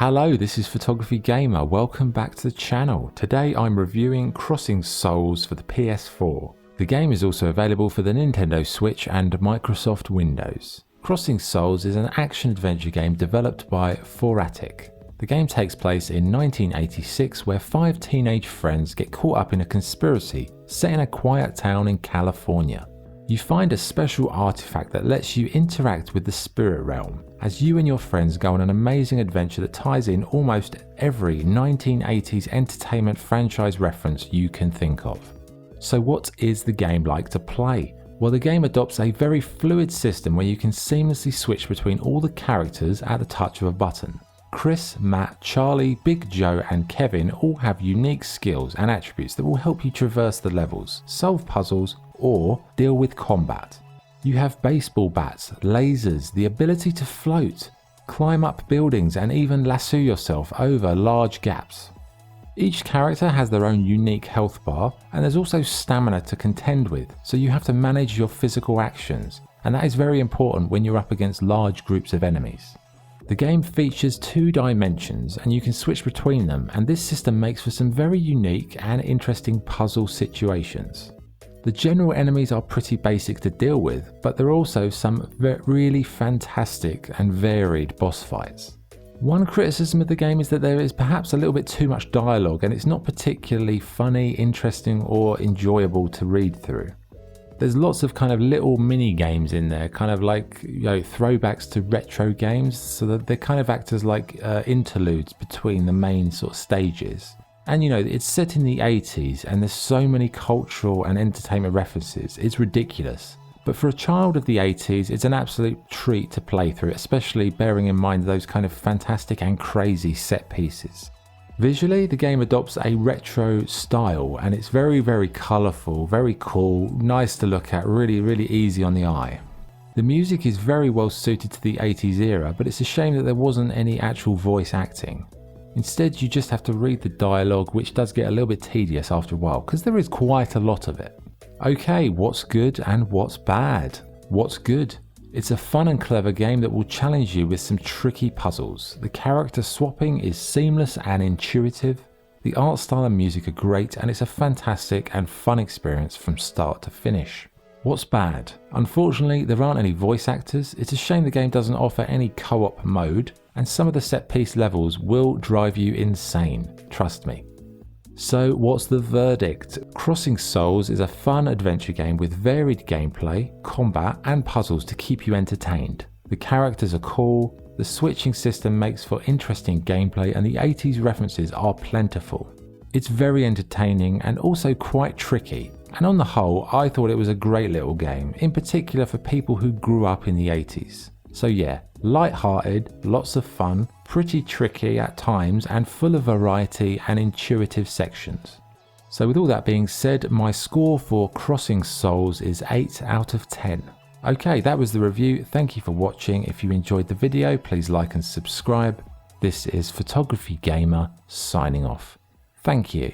Hello, this is Photography Gamer. Welcome back to the channel. Today I'm reviewing Crossing Souls for the PS4. The game is also available for the Nintendo Switch and Microsoft Windows. Crossing Souls is an action-adventure game developed by Petruality. The game takes place in 1986 where 5 teenage friends get caught up in a conspiracy set in a quiet town in California. You find a special artifact that lets you interact with the spirit realm as you and your friends go on an amazing adventure that ties in almost every 1980s entertainment franchise reference you can think of. So what is the game like to play? Well, the game adopts a very fluid system where you can seamlessly switch between all the characters at the touch of a button. Chris, Matt, Charlie, Big Joe and Kevin all have unique skills and attributes that will help you traverse the levels, solve puzzles or deal with combat. You have baseball bats, lasers, the ability to float, climb up buildings and even lasso yourself over large gaps. Each character has their own unique health bar and there's also stamina to contend with, so you have to manage your physical actions, and that is very important when you're up against large groups of enemies. The game features 2 dimensions and you can switch between them, and this system makes for some very unique and interesting puzzle situations. The general enemies are pretty basic to deal with, but there are also some really fantastic and varied boss fights. One criticism of the game is that there is perhaps a little bit too much dialogue and it's not particularly funny, interesting or enjoyable to read through. There's lots of kind of little mini games in there, kind of like, throwbacks to retro games, so that they kind of act as like interludes between the main sort of stages. And it's set in the 80s and there's so many cultural and entertainment references, it's ridiculous. But for a child of the 80s, it's an absolute treat to play through, especially bearing in mind those kind of fantastic and crazy set pieces. Visually, the game adopts a retro style and it's very, very colourful, very cool, nice to look at, really easy on the eye. The music is very well suited to the 80s era, but it's a shame that there wasn't any actual voice acting. Instead, you just have to read the dialogue, which does get a little bit tedious after a while, because there is quite a lot of it. Okay, what's good and what's bad? What's good? It's a fun and clever game that will challenge you with some tricky puzzles. The character swapping is seamless and intuitive. The art style and music are great, and it's a fantastic and fun experience from start to finish. What's bad? Unfortunately, there aren't any voice actors. It's a shame the game doesn't offer any co-op mode, and some of the set piece levels will drive you insane, trust me. So what's the verdict? Crossing Souls is a fun adventure game with varied gameplay, combat and puzzles to keep you entertained. The characters are cool, the switching system makes for interesting gameplay and the 80s references are plentiful. It's very entertaining and also quite tricky, and on the whole I thought it was a great little game, in particular for people who grew up in the 80s. So yeah, light-hearted, lots of fun, pretty tricky at times and full of variety and intuitive sections. So with all that being said, my score for Crossing Souls is 8 out of 10. Okay, that was the review. Thank you for watching. If you enjoyed the video, please like and subscribe. This is Photography Gamer signing off. Thank you.